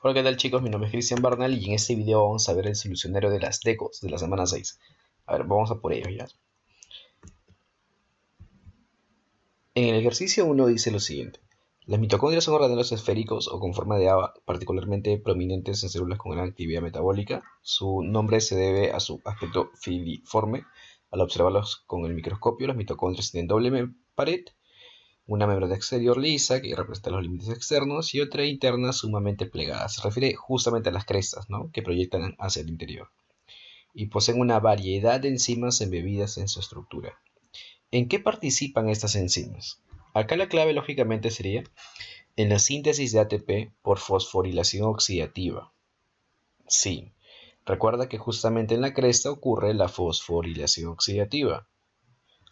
Hola, ¿qué tal chicos? Mi nombre es Cristian Barnal y en este video vamos a ver el solucionario de las decos de la semana 6. A ver, vamos a por ello ya. En el ejercicio 1 dice lo siguiente. Las mitocondrias son organelos esféricos o con forma de haba, particularmente prominentes en células con gran actividad metabólica. Su nombre se debe a su aspecto filiforme. Al observarlos con el microscopio, las mitocondrias tienen doble pared, una membrana exterior lisa que representa los límites externos y otra interna sumamente plegada. Se refiere justamente a las crestas, ¿no?, que proyectan hacia el interior y poseen una variedad de enzimas embebidas en su estructura. ¿En qué participan estas enzimas? Acá la clave lógicamente sería en la síntesis de ATP por fosforilación oxidativa. Sí, recuerda que justamente en la cresta ocurre la fosforilación oxidativa.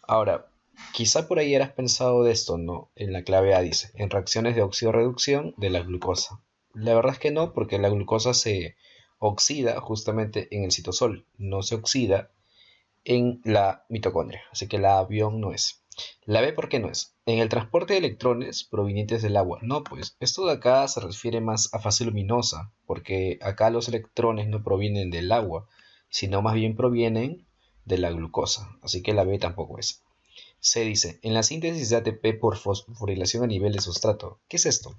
Ahora, quizá por ahí eras pensado de esto, ¿no? En la clave A dice, en reacciones de oxidorreducción de la glucosa. La verdad es que no, porque la glucosa se oxida justamente en el citosol, no se oxida en la mitocondria, así que la avión no es. La B, ¿por qué no es? En el transporte de electrones provenientes del agua. No, pues esto de acá se refiere más a fase luminosa, porque acá los electrones no provienen del agua, sino más bien provienen de la glucosa, así que la B tampoco es. Se dice, en la síntesis de ATP por fosforilación a nivel de sustrato. ¿Qué es esto?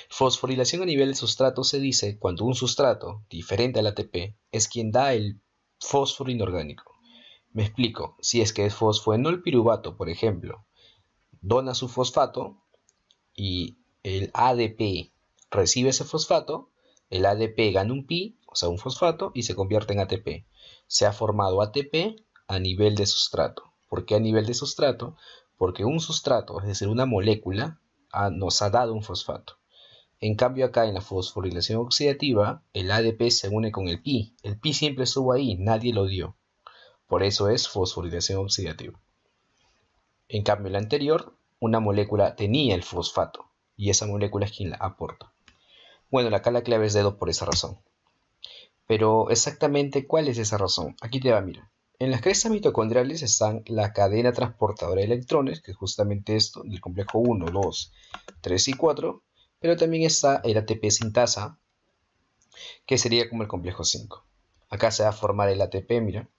Fosforilación a nivel de sustrato se dice cuando un sustrato, diferente al ATP, es quien da el fósforo inorgánico. Me explico, si es que es fosfoenolpiruvato, por ejemplo, dona su fosfato y el ADP recibe ese fosfato, el ADP gana un pi, o sea un fosfato, y se convierte en ATP. Se ha formado ATP a nivel de sustrato. ¿Por qué a nivel de sustrato? Porque un sustrato, es decir, una molécula, nos ha dado un fosfato. En cambio acá en la fosforilación oxidativa, el ADP se une con el pi. El pi siempre estuvo ahí, nadie lo dio. Por eso es fosforilación oxidativa. En cambio, la anterior, una molécula tenía el fosfato y esa molécula es quien la aporta. Bueno, acá la clave es dedo por esa razón. Pero exactamente cuál es esa razón. Aquí te va, mira. En las crestas mitocondriales están la cadena transportadora de electrones, que es justamente esto, del complejo 1, 2, 3 y 4, pero también está el ATP sintasa, que sería como el complejo 5. Acá se va a formar el ATP, mira,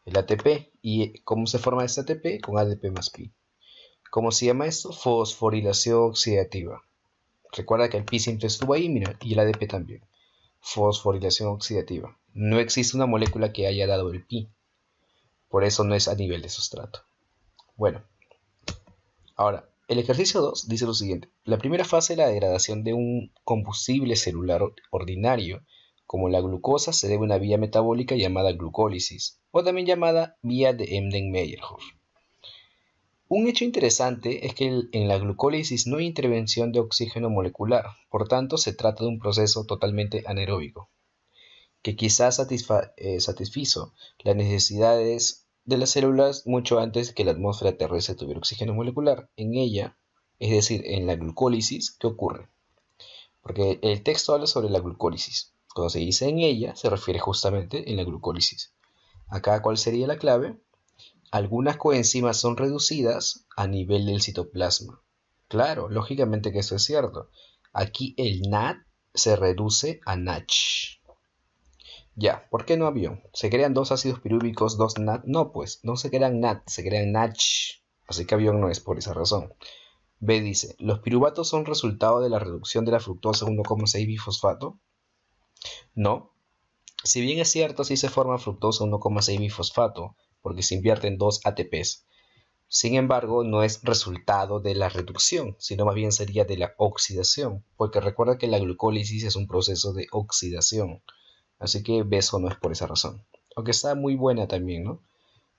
el ATP. ¿Y cómo se forma este ATP? Con ADP más pi. ¿Cómo se llama esto? Fosforilación oxidativa. Recuerda que el pi siempre estuvo ahí, mira, y el ADP también. Fosforilación oxidativa. No existe una molécula que haya dado el pi. Por eso no es a nivel de sustrato. Bueno, ahora, el ejercicio 2 dice lo siguiente. La primera fase de la degradación de un combustible celular ordinario, como la glucosa, se debe a una vía metabólica llamada glucólisis, o también llamada vía de Embden-Meyerhof. Un hecho interesante es que en la glucólisis no hay intervención de oxígeno molecular, por tanto se trata de un proceso totalmente anaeróbico, que quizás satisfizo las necesidades de las células mucho antes que la atmósfera terrestre tuviera oxígeno molecular. En ella, es decir, en la glucólisis, ¿qué ocurre? Porque el texto habla sobre la glucólisis. Cuando se dice en ella, se refiere justamente en la glucólisis. Acá, ¿cuál sería la clave? Algunas coenzimas son reducidas a nivel del citoplasma. Claro, lógicamente que eso es cierto. Aquí el NAD se reduce a NACH. Ya, ¿por qué no avión? ¿Se crean dos ácidos pirúvicos, dos NAD? No, pues, no se crean NAD, se crean NACH. Así que avión no es por esa razón. B dice, ¿los piruvatos son resultado de la reducción de la fructosa 1,6 bifosfato? No. Si bien es cierto, sí se forma fructosa 1,6 bifosfato, porque se invierten dos ATPs. Sin embargo, no es resultado de la reducción, sino más bien sería de la oxidación, porque recuerda que la glucólisis es un proceso de oxidación. Así que eso no es por esa razón. Aunque está muy buena también, ¿no?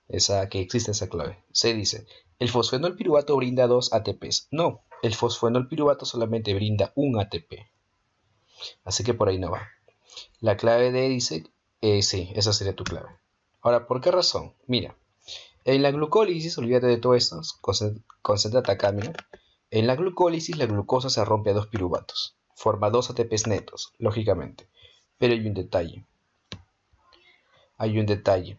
Que existe esa clave. Se dice, ¿el fosfenolpiruvato brinda dos ATPs? No, el fosfenolpiruvato solamente brinda un ATP. Así que por ahí no va. La clave D dice, sí, esa sería tu clave. Ahora, ¿por qué razón? Mira, en la glucólisis, olvídate de todo esto, concéntrate acá, mira. En la glucólisis, la glucosa se rompe a dos piruvatos. Forma dos ATPs netos, lógicamente. Pero hay un detalle.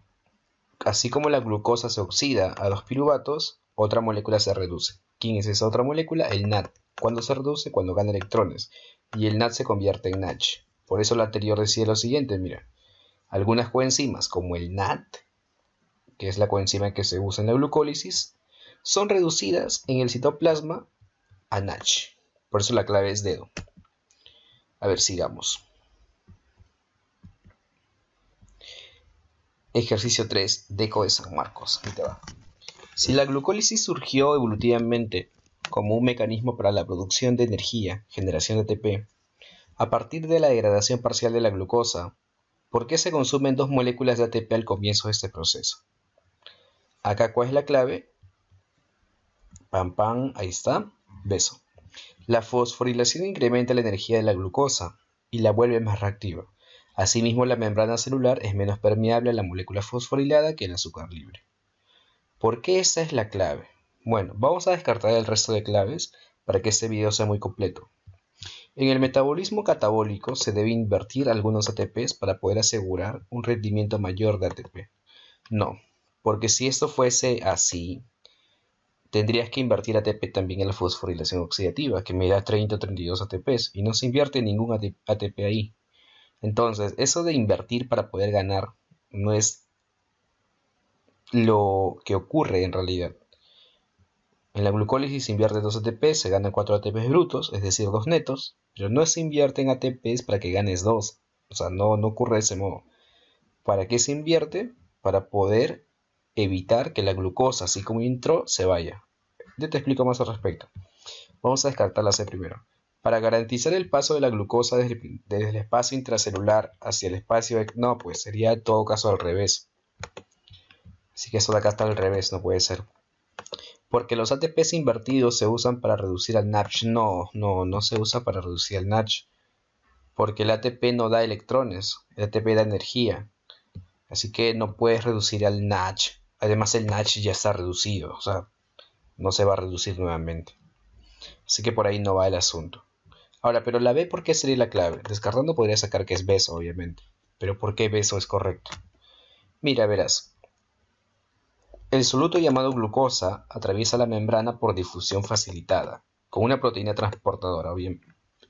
Así como la glucosa se oxida a dos piruvatos, otra molécula se reduce. ¿Quién es esa otra molécula? El NAD. ¿Cuándo se reduce? Cuando gana electrones. y el NAD se convierte en NASH. Por eso lo anterior decía lo siguiente, mira. Algunas coenzimas, como el NAD, que es la coenzima que se usa en la glucólisis, son reducidas en el citoplasma a NASH. Por eso la clave es dedo. A ver, sigamos. Ejercicio 3, Deco de San Marcos. Ahí te va. Si la glucólisis surgió evolutivamente como un mecanismo para la producción de energía, generación de ATP, a partir de la degradación parcial de la glucosa, ¿por qué se consumen 2 moléculas de ATP al comienzo de este proceso? Acá, ¿cuál es la clave? Pam, pam, ahí está. Beso. La fosforilación incrementa la energía de la glucosa y la vuelve más reactiva. Asimismo, la membrana celular es menos permeable a la molécula fosforilada que el azúcar libre. ¿Por qué esa es la clave? Bueno, vamos a descartar el resto de claves para que este video sea muy completo. En el metabolismo catabólico se debe invertir algunos ATPs para poder asegurar un rendimiento mayor de ATP. No, porque si esto fuese así, tendrías que invertir ATP también en la fosforilación oxidativa, que me da 30 o 32 ATPs, y no se invierte ningún ATP ahí. Entonces, eso de invertir para poder ganar no es lo que ocurre en realidad. En la glucólisis se invierte 2 ATP, se ganan 4 ATPs brutos, es decir, 2 netos, pero no se invierte en ATPs para que ganes 2. O sea, no ocurre de ese modo. ¿Para qué se invierte? Para poder evitar que la glucosa, así como entró, se vaya. Yo te explico más al respecto. Vamos a descartar la C primero. Para garantizar el paso de la glucosa desde el espacio intracelular hacia el espacio... No, pues sería en todo caso al revés. Así que eso de acá está al revés, no puede ser. Porque los ATPs invertidos se usan para reducir al NASH. No se usa para reducir al NASH. Porque el ATP no da electrones, el ATP da energía. Así que no puedes reducir al NASH. Además el NASH ya está reducido, o sea, no se va a reducir nuevamente. Así que por ahí no va el asunto. Ahora, pero la B, ¿por qué sería la clave? Descartando podría sacar que es beso, obviamente. Pero ¿por qué beso es correcto? Mira, verás. El soluto llamado glucosa atraviesa la membrana por difusión facilitada, con una proteína transportadora,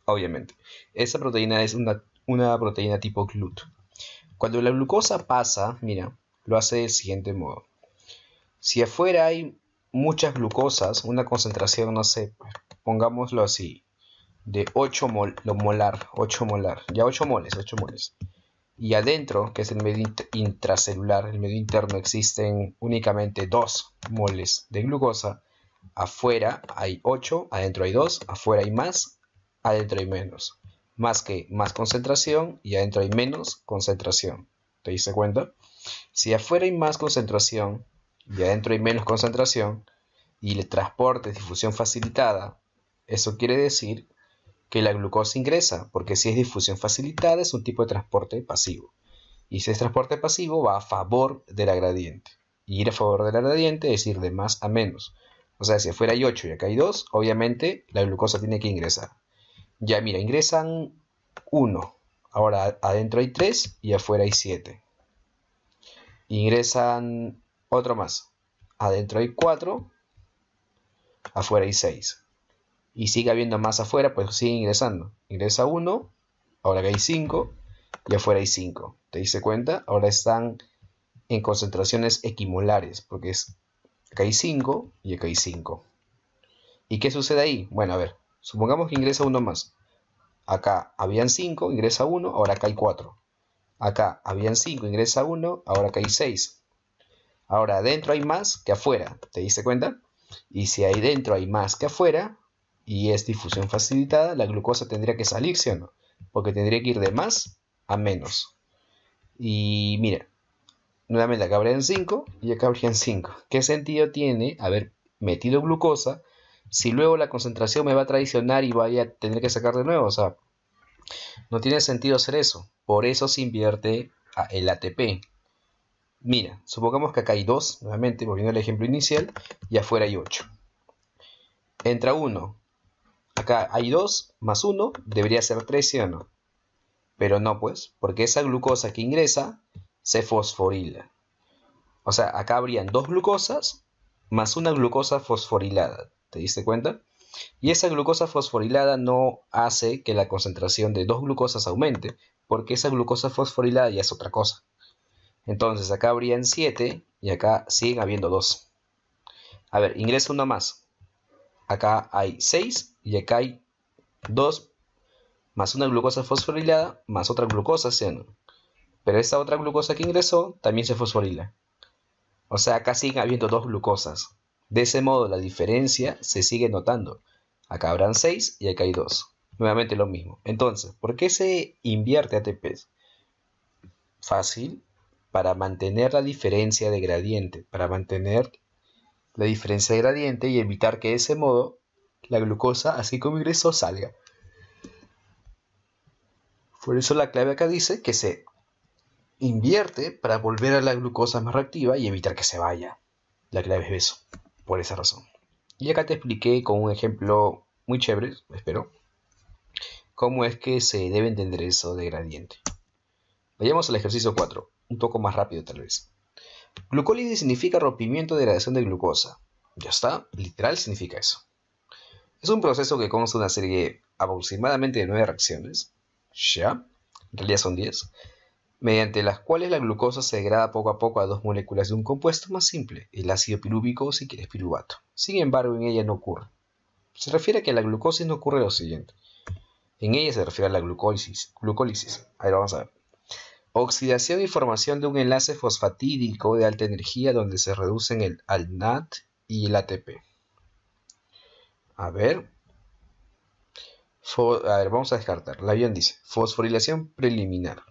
obviamente. Esa proteína es una proteína tipo GLUT. Cuando la glucosa pasa, mira, lo hace del siguiente modo. Si afuera hay muchas glucosas, una concentración, no sé, pues, pongámoslo así, de 8 molar, ya 8 moles. Y adentro, que es el medio intracelular, el medio interno, existen únicamente 2 moles de glucosa. Afuera hay 8, adentro hay 2, afuera hay más, adentro hay menos. Más concentración y adentro hay menos concentración. ¿Te diste cuenta? Si afuera hay más concentración y adentro hay menos concentración y el transporte es difusión facilitada, eso quiere decir que la glucosa ingresa, porque si es difusión facilitada es un tipo de transporte pasivo. Y si es transporte pasivo va a favor de la gradiente. Y ir a favor de la gradiente es ir de más a menos. O sea, si afuera hay 8 y acá hay 2, obviamente la glucosa tiene que ingresar. Ya mira, ingresan 1. Ahora adentro hay 3 y afuera hay 7. Ingresan otro más. Adentro hay 4, afuera hay 6. Y sigue habiendo más afuera, pues sigue ingresando. Ingresa 1, ahora acá hay 5 y afuera hay 5. ¿Te diste cuenta? Ahora están en concentraciones equimolares, porque acá hay 5 y acá hay 5. ¿Y qué sucede ahí? Bueno, a ver, supongamos que ingresa uno más. Acá habían 5, ingresa 1, ahora acá hay 4. Acá habían 5, ingresa 1, ahora acá hay 6. Ahora adentro hay más que afuera, ¿te diste cuenta? Y si ahí dentro hay más que afuera, y es difusión facilitada, la glucosa tendría que salir, ¿sí o no? Porque tendría que ir de más a menos. Y mira, nuevamente acá habrían 5 y acá habrían 5. ¿Qué sentido tiene haber metido glucosa si luego la concentración me va a traicionar y vaya a tener que sacar de nuevo? O sea, no tiene sentido hacer eso. Por eso se invierte el ATP. Mira, supongamos que acá hay 2, nuevamente, volviendo al ejemplo inicial, y afuera hay 8. Entra 1. Acá hay 2 más 1, debería ser 3, ¿sí o no? Pero no, pues, porque esa glucosa que ingresa se fosforila. O sea, acá habrían 2 glucosas más una glucosa fosforilada. ¿Te diste cuenta? Y esa glucosa fosforilada no hace que la concentración de dos glucosas aumente, porque esa glucosa fosforilada ya es otra cosa. Entonces acá habrían 7 y acá siguen habiendo 2. A ver, ingreso uno más. Acá hay 6 y acá hay 2 más una glucosa fosforilada más otra glucosa, pero esta otra glucosa que ingresó también se fosforila. O sea, acá siguen habiendo dos glucosas. De ese modo, la diferencia se sigue notando. Acá habrán 6 y acá hay 2. Nuevamente lo mismo. Entonces, ¿por qué se invierte ATPs? Fácil, para mantener la diferencia de gradiente. Para mantener la diferencia de gradiente y evitar que de ese modo la glucosa, así como ingresó, salga. Por eso la clave acá dice que se invierte para volver a la glucosa más reactiva y evitar que se vaya. La clave es eso, por esa razón. Y acá te expliqué con un ejemplo muy chévere, espero, cómo es que se debe entender eso de gradiente. Vayamos al ejercicio 4, un poco más rápido tal vez. Glucólisis significa rompimiento de degradación de glucosa. Ya está, literal significa eso. Es un proceso que consta de una serie aproximadamente de 9 reacciones, ya, en realidad son 10, mediante las cuales la glucosa se degrada poco a poco a dos moléculas de un compuesto más simple, el ácido pirúvico o si quieres piruvato. Sin embargo, en ella no ocurre. Se refiere a que la glucosis no ocurre lo siguiente. En ella se refiere a la glucólisis. A ver, vamos a ver. Oxidación y formación de un enlace fosfatídico de alta energía donde se reducen al NAT y el ATP. A ver, vamos a descartar. La avión dice fosforilación preliminar.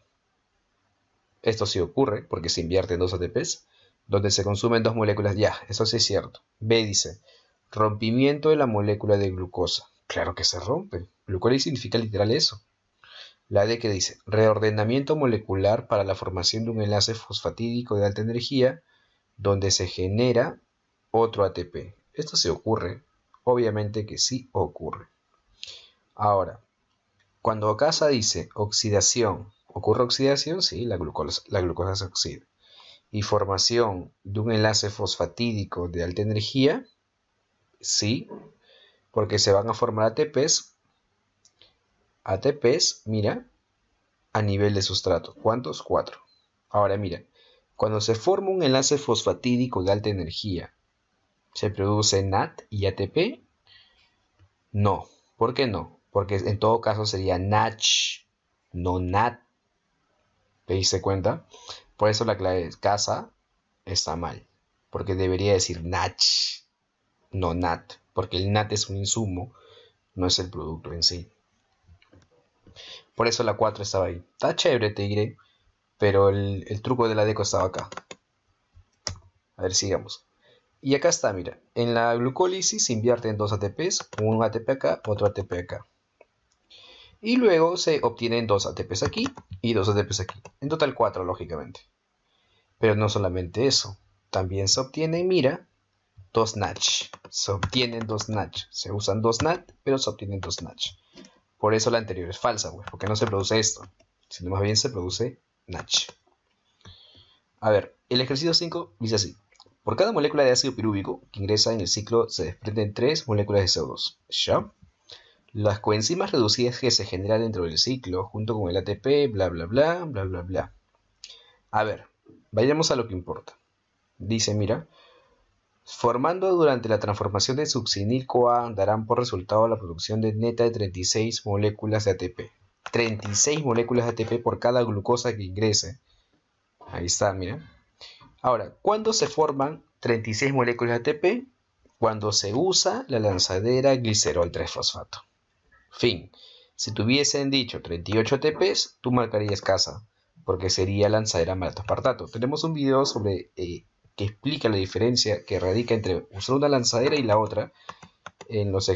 Esto sí ocurre porque se invierte en dos ATPs, donde se consumen dos moléculas. Ya, eso sí es cierto. B dice rompimiento de la molécula de glucosa. Claro que se rompe. Glucólisis significa literal eso. La D que dice reordenamiento molecular para la formación de un enlace fosfatídico de alta energía, donde se genera otro ATP. Esto sí ocurre. Obviamente que sí ocurre. Ahora, cuando casa dice oxidación, ¿ocurre oxidación? Sí, la glucosa se oxida. Y formación de un enlace fosfatídico de alta energía, sí, porque se van a formar ATPs, mira, a nivel de sustrato. ¿Cuántos? 4. Ahora mira, cuando se forma un enlace fosfatídico de alta energía, ¿se produce NAT y ATP? No. ¿Por qué no? Porque en todo caso sería NACH, no NAT. ¿Te diste cuenta? Por eso la clave de casa está mal. Porque debería decir NACH, no NAT. Porque el NAT es un insumo, no es el producto en sí. Por eso la 4 estaba ahí. Está chévere, te diré. Pero el truco de la deco estaba acá. A ver, sigamos. Y acá está, mira. En la glucólisis se invierten dos ATPs. Un ATP acá, otro ATP acá. Y luego se obtienen dos ATPs aquí y dos ATPs aquí. En total 4, lógicamente. Pero no solamente eso. También se obtienen, mira, dos NACH. Se obtienen dos NACH. Se usan dos NAT, pero se obtienen dos NACH. Por eso la anterior es falsa, pues, porque no se produce esto, sino más bien se produce NACH. A ver, el ejercicio 5 dice así. Por cada molécula de ácido pirúvico que ingresa en el ciclo se desprenden 3 moléculas de CO2. ¿Ya? Las coenzimas reducidas que se generan dentro del ciclo, junto con el ATP, bla bla bla, bla bla bla. A ver, vayamos a lo que importa. Dice, mira, formando durante la transformación de succinil-CoA darán por resultado la producción de neta de 36 moléculas de ATP. 36 moléculas de ATP por cada glucosa que ingrese. Ahí está, mira. Ahora, ¿cuándo se forman 36 moléculas de ATP? Cuando se usa la lanzadera glicerol 3-fosfato. Fin. Si tuviesen dicho 38 ATPs, tú marcarías casa, porque sería lanzadera malatoaspartato. Tenemos un video sobre que explica la diferencia que radica entre usar una lanzadera y la otra en los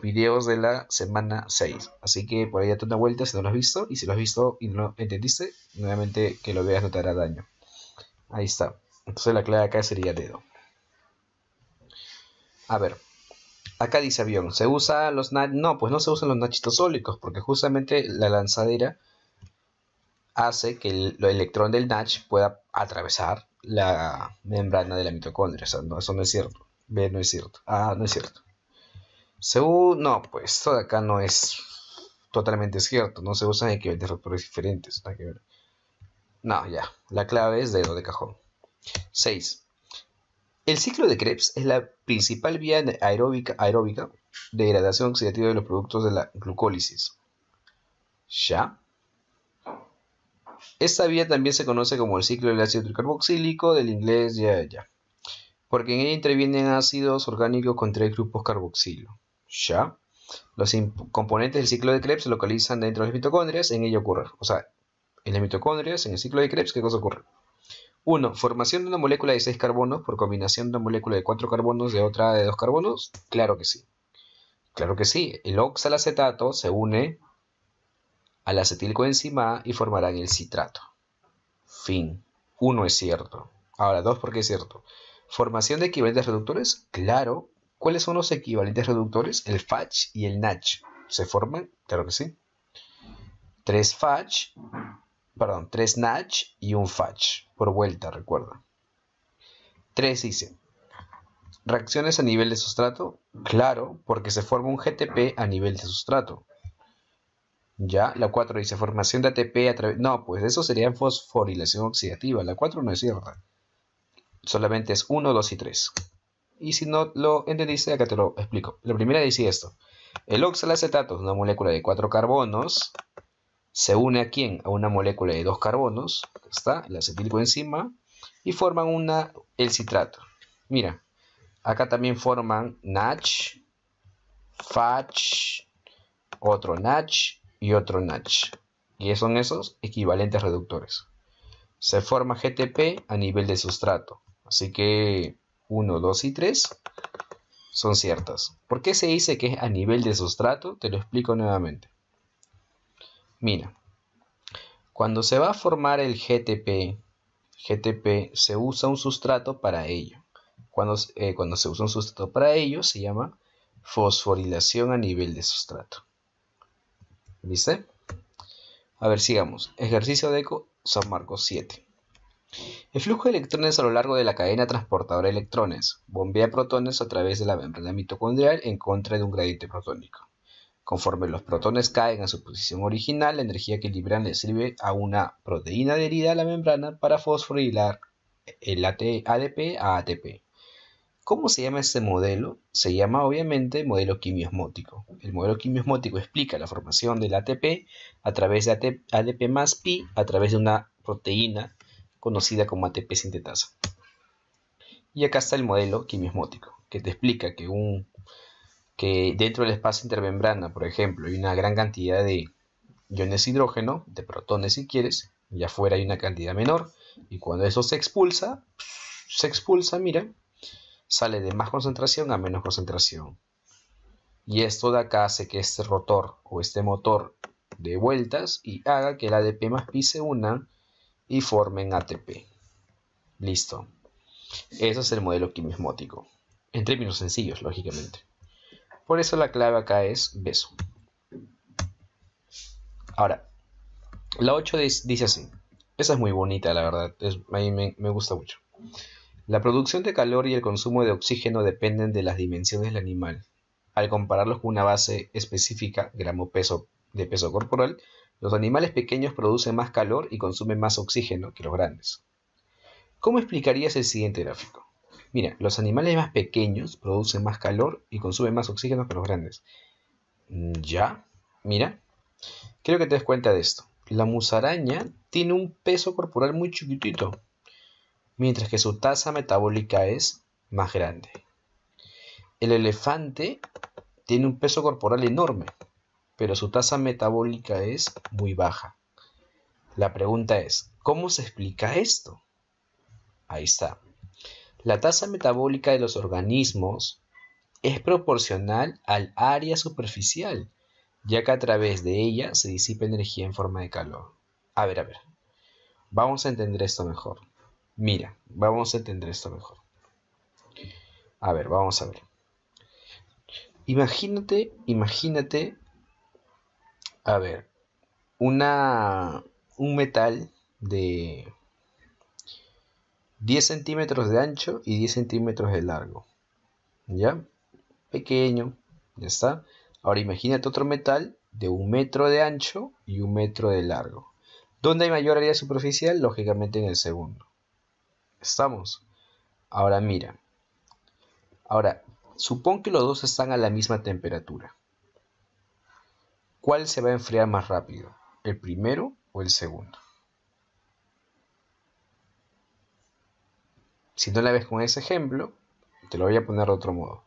videos de la semana 6. Así que por ahí date una vuelta si no lo has visto, y si lo has visto y no lo entendiste, nuevamente que lo veas no te hará daño. Ahí está. Entonces la clave acá sería dedo. A ver. Acá dice avión. ¿Se usa los NACH? No, pues no se usan los NACH citosólicos, porque justamente la lanzadera hace que el electrón del NACH pueda atravesar la membrana de la mitocondria. O sea, no, eso no es cierto. B no es cierto. A no es cierto. Según, no, pues esto de acá no es totalmente cierto, no se usan equivalentes reductores diferentes, nada que ver. No, ya, la clave es dedo de cajón. 6. El ciclo de Krebs es la principal vía aeróbica de degradación oxidativa de los productos de la glucólisis. ¿Ya? Esta vía también se conoce como el ciclo del ácido tricarboxílico, del inglés ya, porque en ella intervienen ácidos orgánicos con tres grupos carboxilo. ¿Ya? Los componentes del ciclo de Krebs se localizan dentro de las mitocondrias, en ella ocurre. O sea, en las mitocondrias, en el ciclo de Krebs, ¿qué cosa ocurre? 1. Formación de una molécula de 6 carbonos por combinación de una molécula de 4 carbonos de otra de 2 carbonos. Claro que sí. Claro que sí. El oxalacetato se une al acetilcoenzima A y formarán el citrato. Fin. 1 es cierto. Ahora, 2, ¿por qué es cierto? Formación de equivalentes reductores. Claro. ¿Cuáles son los equivalentes reductores? El FACH y el NACH. ¿Se forman? Claro que sí. 3 FACH, perdón, 3 NACH y un FACH. Por vuelta, recuerda. 3 dice. ¿Reacciones a nivel de sustrato? Claro, porque se forma un GTP a nivel de sustrato. Ya, la 4 dice formación de ATP a través... No, pues eso sería fosforilación oxidativa. La 4 no es cierta. Solamente es 1, 2 y 3. Y si no lo entendiste, acá te lo explico. La primera dice esto. El oxalacetato es una molécula de 4 carbonos. Se une a quién? A una molécula de 2 carbonos. Está el acetilcoenzima. Y forman el citrato. Mira, acá también forman NACH, FACH, otro NACH y otro NACH. Y son esos equivalentes reductores. Se forma GTP a nivel de sustrato. Así que 1, 2 y 3 son ciertas. ¿Por qué se dice que es a nivel de sustrato? Te lo explico nuevamente. Mira, cuando se va a formar el GTP se usa un sustrato para ello. Cuando se usa un sustrato para ello se llama fosforilación a nivel de sustrato. ¿Viste? A ver, sigamos. Ejercicio de San Marcos 7. El flujo de electrones a lo largo de la cadena transportadora de electrones bombea protones a través de la membrana mitocondrial en contra de un gradiente protónico. Conforme los protones caen a su posición original, la energía que liberan le sirve a una proteína adherida a la membrana para fosforilar el ADP a ATP. ¿Cómo se llama este modelo? Se llama obviamente modelo quimiosmótico. El modelo quimiosmótico explica la formación del ATP a través de ADP más pi a través de una proteína conocida como ATP sintetasa. Y acá está el modelo quimiosmótico, que te explica que dentro del espacio intermembrana, por ejemplo, hay una gran cantidad de iones hidrógeno, de protones si quieres, y afuera hay una cantidad menor, y cuando eso se expulsa, mira, sale de más concentración a menos concentración. Y esto de acá hace que este rotor o este motor dé vueltas y haga que el ADP más pi se unan y formen ATP. Listo. Eso es el modelo quimiosmótico. En términos sencillos, lógicamente. Por eso la clave acá es beso. Ahora, la 8 dice así. Esa es muy bonita, la verdad. A mí me gusta mucho. La producción de calor y el consumo de oxígeno dependen de las dimensiones del animal. Al compararlos con una base específica, gramo-peso de peso corporal, los animales pequeños producen más calor y consumen más oxígeno que los grandes. ¿Cómo explicarías el siguiente gráfico? Mira, los animales más pequeños producen más calor y consumen más oxígeno que los grandes. ¿Ya? Mira, quiero que te des cuenta de esto. La musaraña tiene un peso corporal muy chiquitito, mientras que su tasa metabólica es más grande. El elefante tiene un peso corporal enorme, pero su tasa metabólica es muy baja. La pregunta es, ¿cómo se explica esto? Ahí está. La tasa metabólica de los organismos es proporcional al área superficial, ya que a través de ella se disipa energía en forma de calor. A ver. Vamos a entender esto mejor. Mira, vamos a entender esto mejor. A ver, vamos a ver. Imagínate, a ver, un metal de 10 centímetros de ancho y 10 centímetros de largo. ¿Ya? Pequeño, Ya está. Ahora imagínate otro metal de 1 metro de ancho y 1 metro de largo. ¿Dónde hay mayor área superficial? Lógicamente en el segundo. ¿Estamos? Ahora mira. Ahora, supón que los dos están a la misma temperatura. ¿Cuál se va a enfriar más rápido? ¿El primero o el segundo? Si no la ves con ese ejemplo, te lo voy a poner de otro modo.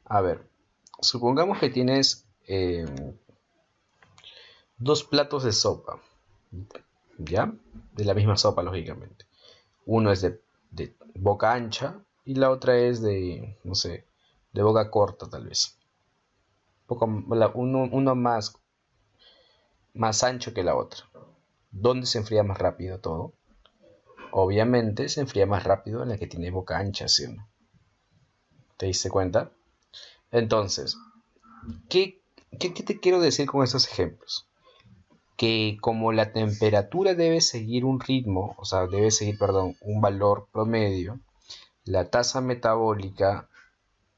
A ver, supongamos que tienes dos platos de sopa, ¿ya? De la misma sopa, lógicamente. Uno es de boca ancha y la otra es de, no sé, de boca corta tal vez. Uno más ancho que la otra. ¿Dónde se enfría más rápido todo? Obviamente se enfría más rápido en la que tiene boca ancha, ¿sí o no? ¿Te diste cuenta? Entonces, ¿qué te quiero decir con estos ejemplos? Que como la temperatura debe seguir un ritmo, o sea, debe seguir, perdón, un valor promedio, la tasa metabólica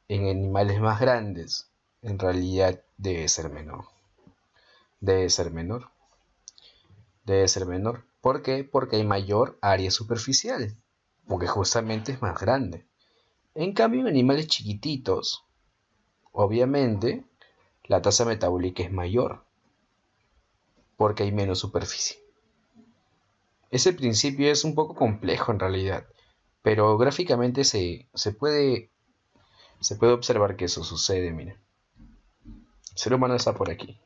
en animales más grandes en realidad debe ser menor. Debe ser menor. Debe ser menor. ¿Por qué? Porque hay mayor área superficial. Porque justamente es más grande. En cambio, en animales chiquititos, obviamente, la tasa metabólica es mayor. Porque hay menos superficie. Ese principio es un poco complejo en realidad. Pero gráficamente se puede observar que eso sucede, mira. El ser humano está por aquí.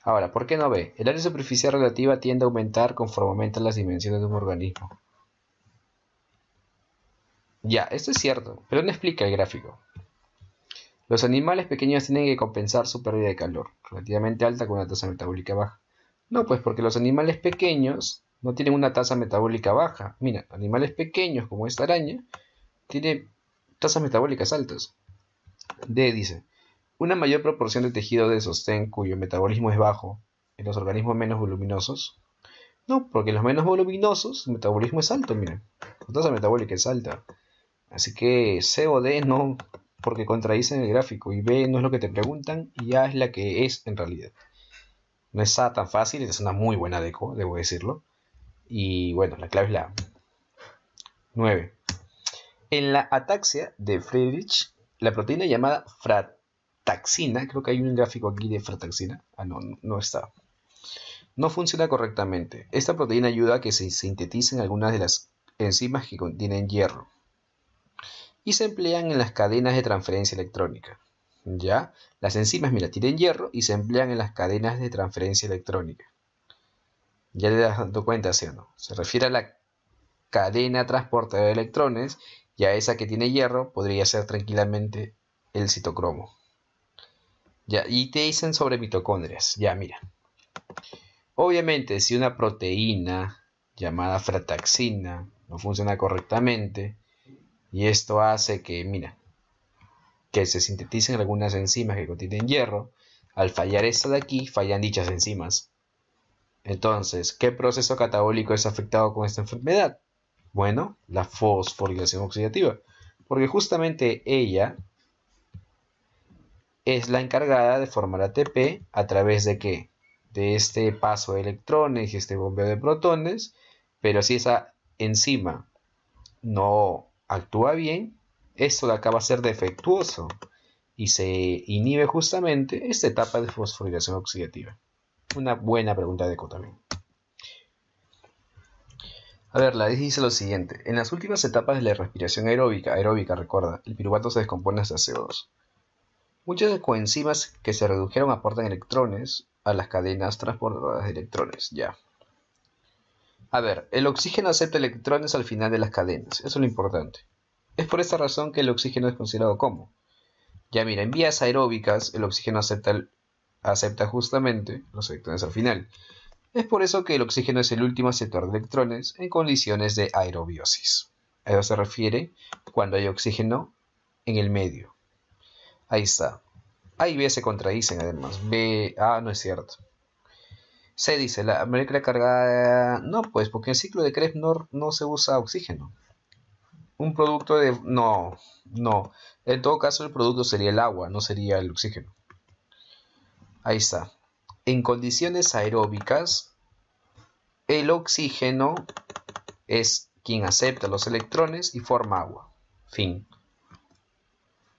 Ahora, ¿por qué no ve? El área superficial relativa tiende a aumentar conforme aumentan las dimensiones de un organismo. Ya, esto es cierto, pero no explica el gráfico. Los animales pequeños tienen que compensar su pérdida de calor, relativamente alta con una tasa metabólica baja. No, pues porque los animales pequeños no tienen una tasa metabólica baja. Mira, animales pequeños como esta araña tienen tasas metabólicas altas. D dice, una mayor proporción de tejido de sostén cuyo metabolismo es bajo en los organismos menos voluminosos. No, porque los menos voluminosos, su metabolismo es alto, miren. Su tasa metabólica es alta. Así que C o D no, porque contradicen el gráfico. Y B no es lo que te preguntan y A es la que es en realidad. No es A tan fácil, es una muy buena deco, debo decirlo. Y bueno, la clave es la 9. En la ataxia de Friedrich, la proteína llamada frataxina, creo que hay un gráfico aquí de frataxina. Ah, no, no está. No funciona correctamente. Esta proteína ayuda a que se sinteticen algunas de las enzimas que contienen hierro y se emplean en las cadenas de transferencia electrónica. ¿Ya? Las enzimas, mira, tienen hierro y se emplean en las cadenas de transferencia electrónica. ¿Ya te das dando cuenta, sí o no? Se refiere a la cadena transportadora de electrones y a esa que tiene hierro podría ser tranquilamente el citocromo. ¿Ya? Y te dicen sobre mitocondrias. Ya, mira. Obviamente, si una proteína llamada frataxina no funciona correctamente, y esto hace que, mira, que se sinteticen algunas enzimas que contienen hierro, al fallar esta de aquí, fallan dichas enzimas. Entonces, ¿qué proceso catabólico es afectado con esta enfermedad? Bueno, la fosforilación oxidativa, porque justamente ella es la encargada de formar ATP a través de ¿qué? De este paso de electrones y este bombeo de protones, pero si esa enzima no actúa bien, esto acaba a ser defectuoso y se inhibe justamente esta etapa de fosforilación oxidativa. Una buena pregunta de Eco también. A ver, la dice lo siguiente. En las últimas etapas de la respiración aeróbica, recuerda, el piruvato se descompone hasta CO2. Muchas coenzimas que se redujeron aportan electrones a las cadenas transportadoras de electrones. Ya. A ver, el oxígeno acepta electrones al final de las cadenas. Eso es lo importante. Es por esta razón que el oxígeno es considerado como. Ya mira, en vías aeróbicas el oxígeno acepta justamente los electrones al final. Es por eso que el oxígeno es el último aceptor de electrones en condiciones de aerobiosis. A eso se refiere cuando hay oxígeno en el medio. Ahí está. A y B se contradicen además. No es cierto. C dice, la molécula cargada. No, pues porque en el ciclo de Krebs no se usa oxígeno. Un producto de... No, no. En todo caso el producto sería el agua, no sería el oxígeno. Ahí está. En condiciones aeróbicas, el oxígeno es quien acepta los electrones y forma agua. Fin.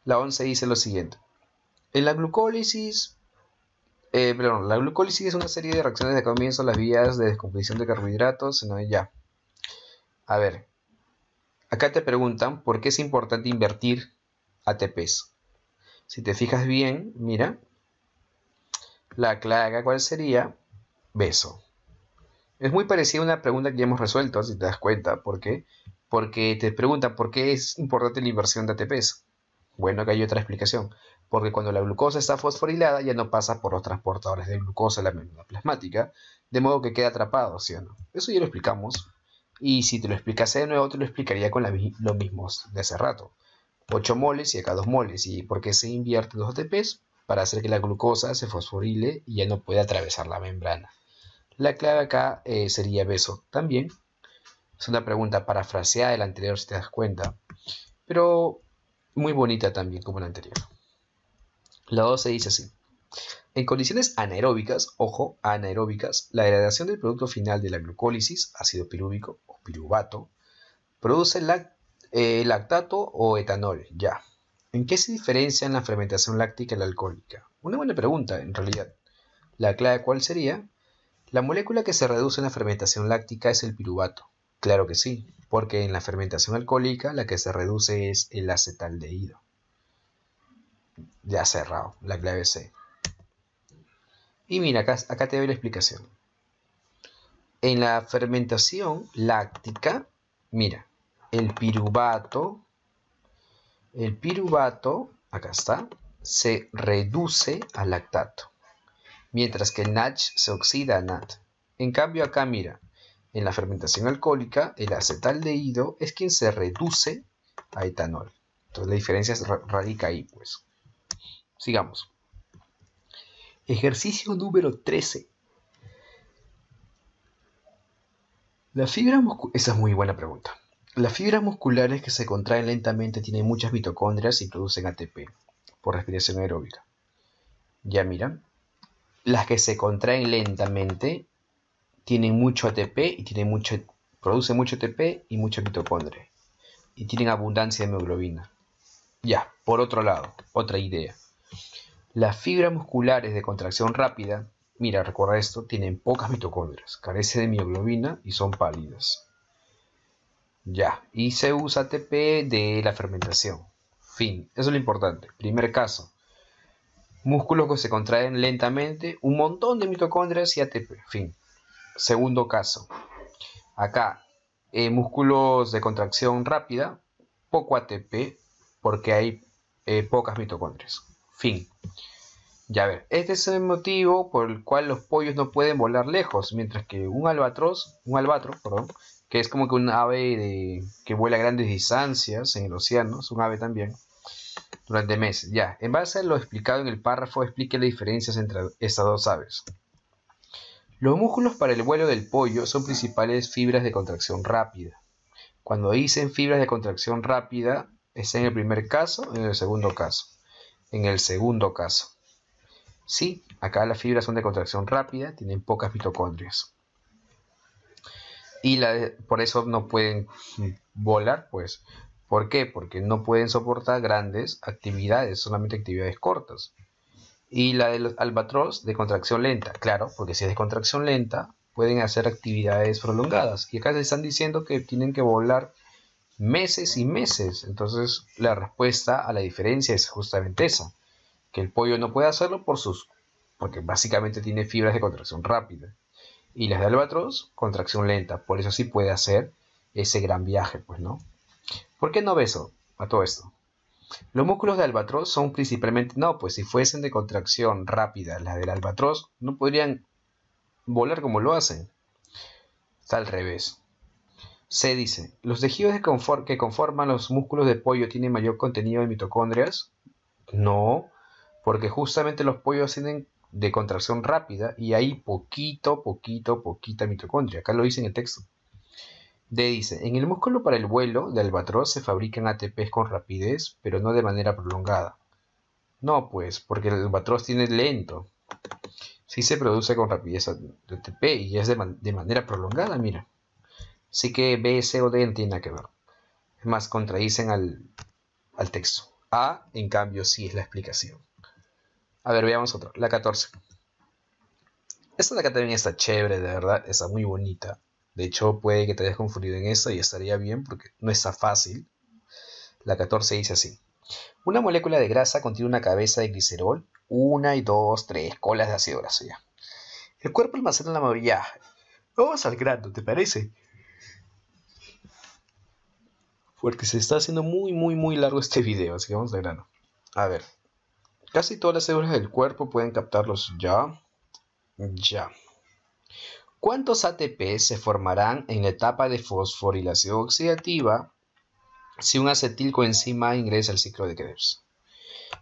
La 11 dice lo siguiente. En la glucólisis... la glucólisis es una serie de reacciones de comienzo a las vías de descomposición de carbohidratos. No, ya. A ver. Acá te preguntan por qué es importante invertir ATPs. Si te fijas bien, mira. La clave acá, ¿cuál sería? Beso. Es muy parecida a una pregunta que ya hemos resuelto, si te das cuenta. ¿Por qué? Porque te preguntan por qué es importante la inversión de ATPs. Bueno, acá hay otra explicación. Porque cuando la glucosa está fosforilada ya no pasa por los transportadores de glucosa en la membrana plasmática, de modo que queda atrapado, ¿sí o no? Eso ya lo explicamos. Y si te lo explicase de nuevo, te lo explicaría con lo mismo de hace rato. 8 moles y acá 2 moles. ¿Y por qué se invierten los ATPs? Para hacer que la glucosa se fosforile y ya no pueda atravesar la membrana. La clave acá sería beso también. Es una pregunta parafraseada de la anterior, si te das cuenta. Pero muy bonita también como la anterior. La 12 dice así. En condiciones anaeróbicas, ojo, anaeróbicas, la degradación del producto final de la glucólisis, ácido pirúvico o piruvato, produce lactato o etanol, ya. ¿En qué se diferencian la fermentación láctica y la alcohólica? Una buena pregunta, en realidad. La clave, ¿cuál sería? La molécula que se reduce en la fermentación láctica es el piruvato. Claro que sí, porque en la fermentación alcohólica la que se reduce es el acetaldehído. Ya cerrado, la clave C. Y mira, acá te doy la explicación. En la fermentación láctica, mira, el piruvato, acá está, se reduce a lactato, mientras que el NADH se oxida a NAD. En cambio acá, mira, en la fermentación alcohólica, el acetaldehído es quien se reduce a etanol. Entonces la diferencia radica ahí, pues. Sigamos. Ejercicio número 13. Esa es muy buena pregunta. Las fibras musculares que se contraen lentamente tienen muchas mitocondrias y producen ATP por respiración aeróbica. Ya miran. Las que se contraen lentamente tienen mucho ATP y producen mucho ATP y mucha mitocondria. Y tienen abundancia de hemoglobina. Ya, por otro lado, otra idea. Las fibras musculares de contracción rápida, mira, recuerda esto, tienen pocas mitocondrias, carecen de mioglobina y son pálidas. Ya, y se usa ATP de la fermentación. Fin, eso es lo importante. Primer caso, músculos que se contraen lentamente, un montón de mitocondrias y ATP. Fin. Segundo caso, acá, músculos de contracción rápida, poco ATP porque hay pocas mitocondrias. Fin. Ya ver, este es el motivo por el cual los pollos no pueden volar lejos, mientras que un albatro, perdón, que es como que un ave que vuela grandes distancias en el océano, es un ave también, durante meses. Ya, en base a lo explicado en el párrafo, explique las diferencias entre estas dos aves. Los músculos para el vuelo del pollo son principales fibras de contracción rápida. Cuando dicen fibras de contracción rápida, ¿es en el primer caso o en el segundo caso? En el segundo caso. Sí, acá las fibras son de contracción rápida, tienen pocas mitocondrias. Y por eso no pueden volar, pues. ¿Por qué? Porque no pueden soportar grandes actividades, solamente actividades cortas. Y la de los albatros de contracción lenta, claro, porque si es de contracción lenta, pueden hacer actividades prolongadas. Y acá se están diciendo que tienen que volar meses y meses. Entonces, la respuesta a la diferencia es justamente esa, que el pollo no puede hacerlo porque básicamente tiene fibras de contracción rápida. Y las de albatros, contracción lenta. Por eso sí puede hacer ese gran viaje, pues, ¿no? ¿Por qué no beso a todo esto? Los músculos de albatros son principalmente... No, pues si fuesen de contracción rápida las del albatros, no podrían volar como lo hacen. Está al revés. Se dice, ¿los tejidos que conforman los músculos de pollo tienen mayor contenido de mitocondrias? No, porque justamente los pollos tienen de contracción rápida y hay poquita mitocondria. Acá lo dice en el texto. D dice, en el músculo para el vuelo de albatros se fabrican ATPs con rapidez, pero no de manera prolongada. No, pues, porque el albatros tiene lento. Sí se produce con rapidez ATP y es de manera prolongada, mira. Así que B, C o D no tienen nada que ver. Es más, contradicen al texto. A, en cambio, sí es la explicación. A ver, veamos otro. La 14. Esta de acá también está chévere, de verdad. Está muy bonita. De hecho, puede que te hayas confundido en esta y estaría bien porque no está fácil. La 14 dice así. Una molécula de grasa contiene una cabeza de glicerol, una y dos, tres colas de ácido graso ya. El cuerpo almacena la mayoría. Vamos al grano, ¿te parece? Porque se está haciendo muy largo este video, así que vamos al grano. A ver, casi todas las células del cuerpo pueden captarlos ya. ¿Cuántos ATP se formarán en la etapa de fosforilación oxidativa si un acetilcoenzima ingresa al ciclo de Krebs?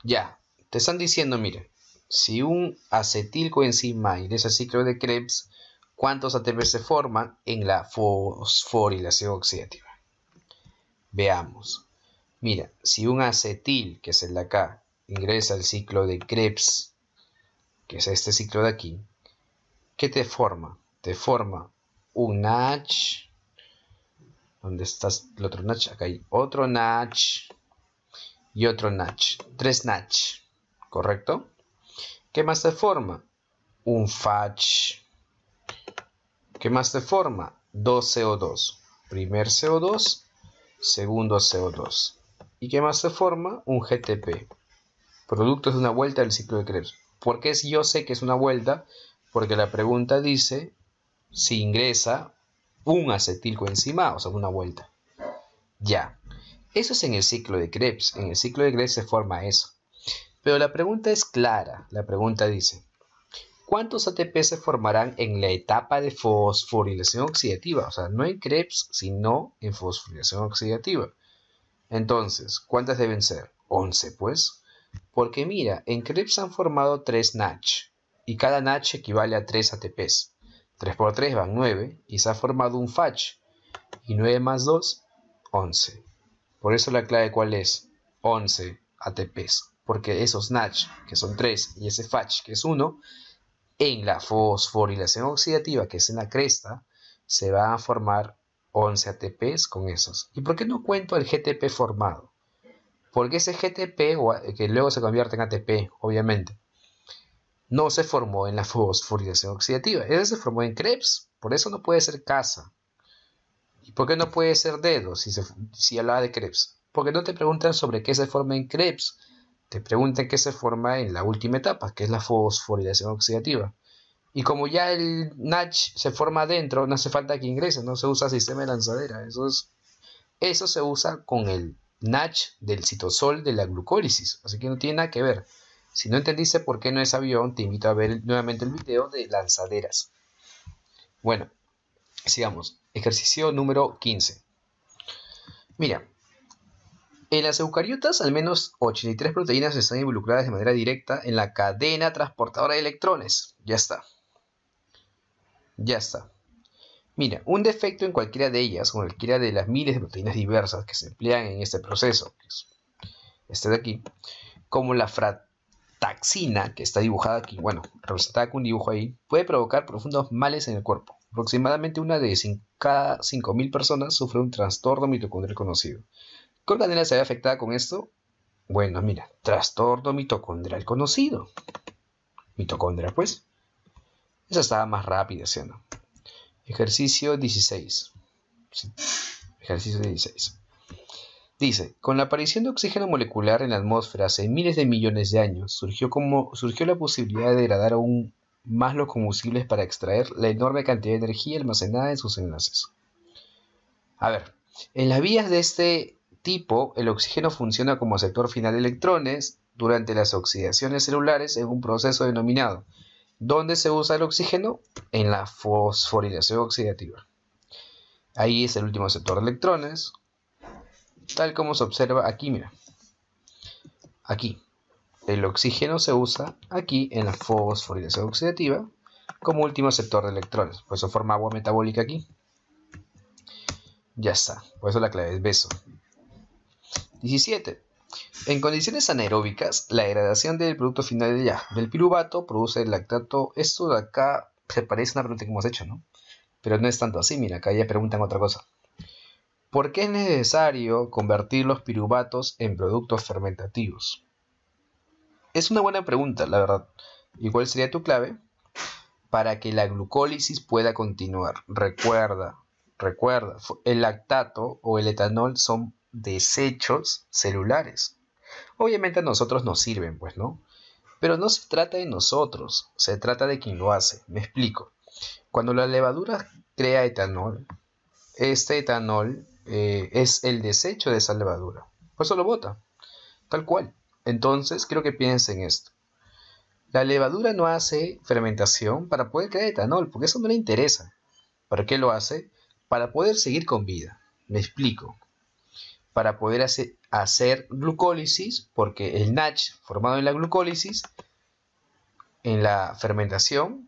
Ya, te están diciendo, mire, si un acetilcoenzima ingresa al ciclo de Krebs, ¿cuántos ATP se forman en la fosforilación oxidativa? Veamos. Mira, si un acetil, que es el de acá, ingresa al ciclo de Krebs, que es este ciclo de aquí, ¿qué te forma? Te forma un NACH. ¿Dónde está el otro NACH? Acá hay otro NACH y otro NACH. 3 NACH, ¿correcto? ¿Qué más te forma? Un FACH. ¿Qué más te forma? 2 CO2. Primer CO2, segundo CO2. ¿Y qué más te forma? Un GTP. Productos de una vuelta del ciclo de Krebs. ¿Por qué yo sé que es una vuelta? Porque la pregunta dice si ingresa un acetilcoenzima, o sea, una vuelta. Ya. Eso es en el ciclo de Krebs. En el ciclo de Krebs se forma eso. Pero la pregunta es clara. La pregunta dice, ¿cuántos ATP se formarán en la etapa de fosforilación oxidativa? O sea, no en Krebs, sino en fosforilación oxidativa. Entonces, ¿cuántas deben ser? 11, pues. Porque mira, en Krebs han formado 3 NACH. Y cada NACH equivale a 3 ATPs. 3 por 3 van 9. Y se ha formado un FACH. Y 9 más 2, 11. Por eso la clave, ¿cuál es? 11 ATPs. Porque esos NACH, que son 3, y ese FACH, que es 1, en la fosforilación oxidativa, que es en la cresta, se van a formar 11 ATPs con esos. ¿Y por qué no cuento el GTP formado? Porque ese GTP, que luego se convierte en ATP, obviamente, no se formó en la fosforilación oxidativa. Ese se formó en Krebs. Por eso no puede ser casa. ¿Y por qué no puede ser dedo si hablaba de Krebs? Porque no te preguntan sobre qué se forma en Krebs. Te preguntan qué se forma en la última etapa, que es la fosforilación oxidativa. Y como ya el NACH se forma adentro, no hace falta que ingrese, no se usa sistema de lanzadera. Eso se usa con el NACH del citosol de la glucólisis. Así que no tiene nada que ver. Si no entendiste por qué no es avión, te invito a ver nuevamente el video de lanzaderas. Bueno, sigamos. Ejercicio número 15. Mira, en las eucariotas al menos 83 proteínas están involucradas de manera directa en la cadena transportadora de electrones. Ya está. Ya está. Mira, un defecto en cualquiera de ellas, o cualquiera de las miles de proteínas diversas que se emplean en este proceso, que es este de aquí, como la frataxina, que está dibujada aquí, bueno, representada con un dibujo ahí, puede provocar profundos males en el cuerpo. Aproximadamente una de cada 5.000 personas sufre un trastorno mitocondrial conocido. ¿Qué organela se ve afectada con esto? Bueno, mira, trastorno mitocondrial conocido. Mitocondria, pues. Esa estaba más rápida, ¿sí o no? Ejercicio 16. Sí, ejercicio 16. Dice, con la aparición de oxígeno molecular en la atmósfera hace miles de millones de años, surgió la posibilidad de degradar aún más los combustibles para extraer la enorme cantidad de energía almacenada en sus enlaces. A ver, en las vías de este tipo, el oxígeno funciona como aceptor final de electrones durante las oxidaciones celulares en un proceso denominado. ¿Dónde se usa el oxígeno? En la fosforilación oxidativa. Ahí es el último aceptor de electrones, tal como se observa aquí, mira. Aquí, el oxígeno se usa aquí en la fosforilación oxidativa como último aceptor de electrones. Por eso forma agua metabólica aquí. Ya está, por eso la clave es beso. 17. En condiciones anaeróbicas, la degradación del producto final del piruvato produce el lactato. Esto de acá se parece a una pregunta que hemos hecho, ¿no? Pero no es tanto así, mira, acá ya preguntan otra cosa. ¿Por qué es necesario convertir los piruvatos en productos fermentativos? Es una buena pregunta, la verdad. ¿Y cuál sería tu clave? Para que la glucólisis pueda continuar. Recuerda, el lactato o el etanol son desechos celulares. Obviamente a nosotros nos sirven, pues, ¿no? Pero no se trata de nosotros, se trata de quien lo hace. Me explico. Cuando la levadura crea etanol, este etanol es el desecho de esa levadura. Por eso lo bota, tal cual. Entonces, quiero que piensen esto. La levadura no hace fermentación para poder crear etanol, porque eso no le interesa. ¿Para qué lo hace? Para poder seguir con vida. Me explico. Para poder hacer glucólisis, porque el NADH formado en la glucólisis, en la fermentación,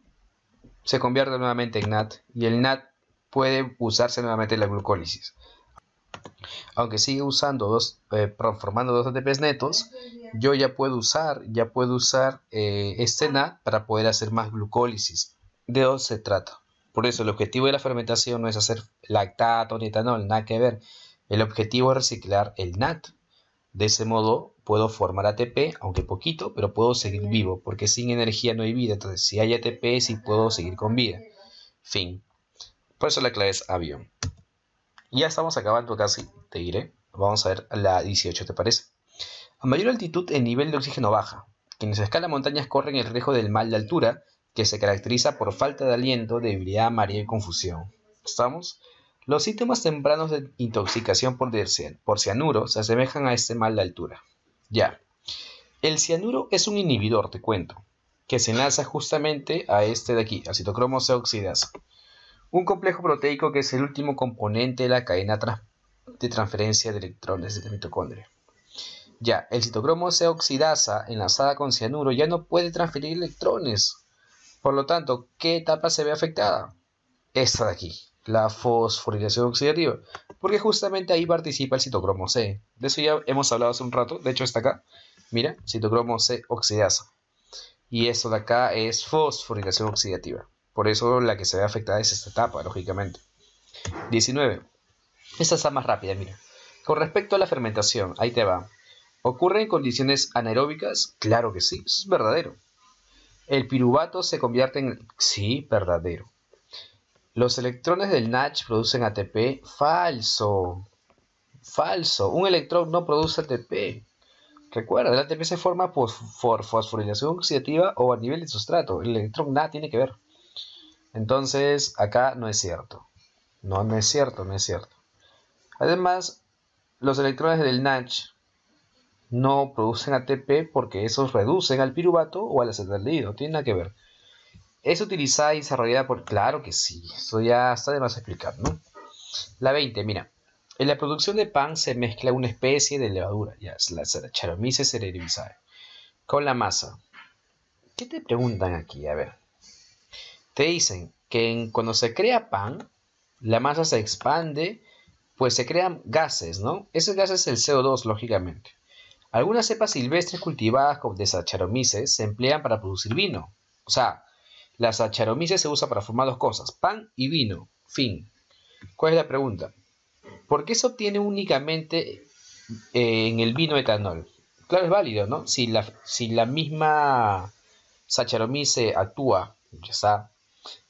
se convierte nuevamente en NAD y el NAD puede usarse nuevamente en la glucólisis. Aunque sigue usando formando dos ATPs netos, yo ya puedo usar este NAD para poder hacer más glucólisis. De eso se trata. Por eso el objetivo de la fermentación no es hacer lactato ni etanol, nada que ver. El objetivo es reciclar el NAD. De ese modo puedo formar ATP, aunque poquito, pero puedo seguir vivo, porque sin energía no hay vida. Entonces, si hay ATP, sí puedo seguir con vida. Fin. Por eso la clave es avión. Ya estamos acabando casi, te diré. Vamos a ver la 18, ¿te parece? A mayor altitud, el nivel de oxígeno baja. Quienes escalan montañas corren el riesgo del mal de altura, que se caracteriza por falta de aliento, debilidad, mareo y confusión. ¿Estamos? Los síntomas tempranos de intoxicación por cianuro se asemejan a este mal de altura. Ya. El cianuro es un inhibidor, te cuento, que se enlaza justamente a este de aquí, al citocromo C oxidasa. Un complejo proteico que es el último componente de la cadena de transferencia de electrones de la mitocondria. Ya, el citocromo C oxidasa enlazada con cianuro ya no puede transferir electrones. Por lo tanto, ¿qué etapa se ve afectada? Esta de aquí, la fosforilación oxidativa, porque justamente ahí participa el citocromo C. De eso ya hemos hablado hace un rato, de hecho está acá. Mira, citocromo C oxidasa. Y esto de acá es fosforilación oxidativa. Por eso la que se ve afectada es esta etapa, lógicamente. 19. Esta está más rápida, mira. Con respecto a la fermentación, ahí te va. ¿Ocurre en condiciones anaeróbicas? Claro que sí, eso es verdadero. El piruvato se convierte en... Sí, verdadero. Los electrones del NADH producen ATP. Falso. Falso. Un electrón no produce ATP. Recuerda, el ATP se forma por fosforilación oxidativa o a nivel de sustrato. El electrón nada tiene que ver. Entonces, acá no es cierto. No es cierto, no es cierto. Además, los electrones del NADH no producen ATP porque esos reducen al piruvato o al acetaldehído. No tiene nada que ver. ¿Es utilizada y desarrollada por...? Claro que sí. Esto ya está de más explicar, ¿no? La 20, mira. En la producción de pan se mezcla una especie de levadura, ya es la Saccharomyces cerevisiae, con la masa. ¿Qué te preguntan aquí? A ver. Te dicen que cuando se crea pan, la masa se expande, pues se crean gases, ¿no? Ese gas es el CO2, lógicamente. Algunas cepas silvestres cultivadas de Saccharomyces se emplean para producir vino. O sea, la Saccharomyces se usa para formar dos cosas, pan y vino. Fin. ¿Cuál es la pregunta? ¿Por qué se obtiene únicamente en el vino etanol? Claro, es válido, ¿no? Si la misma Saccharomyces actúa, ya está,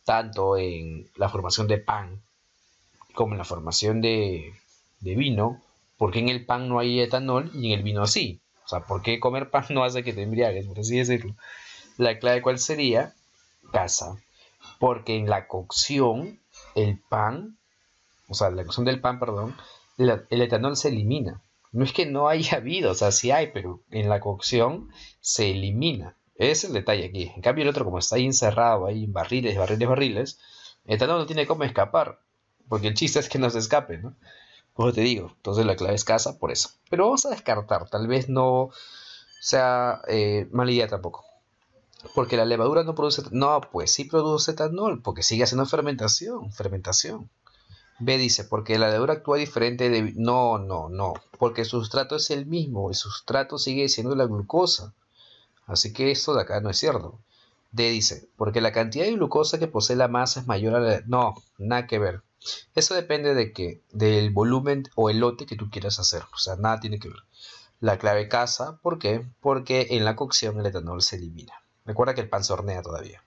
tanto en la formación de pan como en la formación de vino, ¿por qué en el pan no hay etanol y en el vino sí? O sea, ¿por qué comer pan no hace que te embriagues, por así decirlo? La clave, ¿cuál sería? Casa. Porque en la cocción, el pan, o sea, la cocción del pan, perdón, el etanol se elimina. No es que no haya habido, o sea, sí hay, pero en la cocción se elimina. Ese es el detalle aquí. En cambio, el otro, como está ahí encerrado, ahí en barriles, barriles, barriles, el etanol no tiene cómo escapar. Porque el chiste es que no se escape, ¿no? Como te digo, entonces la clave es casa por eso. Pero vamos a descartar, tal vez no sea mala idea tampoco. Porque la levadura no produce... No, pues sí produce etanol, porque sigue haciendo fermentación. B dice, porque la levadura actúa diferente de... No, no, no, porque el sustrato es el mismo, el sustrato sigue siendo la glucosa, así que esto de acá no es cierto. D dice, porque la cantidad de glucosa que posee la masa es mayor a la... No, nada que ver. Eso depende de que, del volumen o el lote que tú quieras hacer, o sea, nada tiene que ver. La clave casa, ¿por qué? Porque en la cocción el etanol se elimina. Recuerda que el pan se hornea todavía.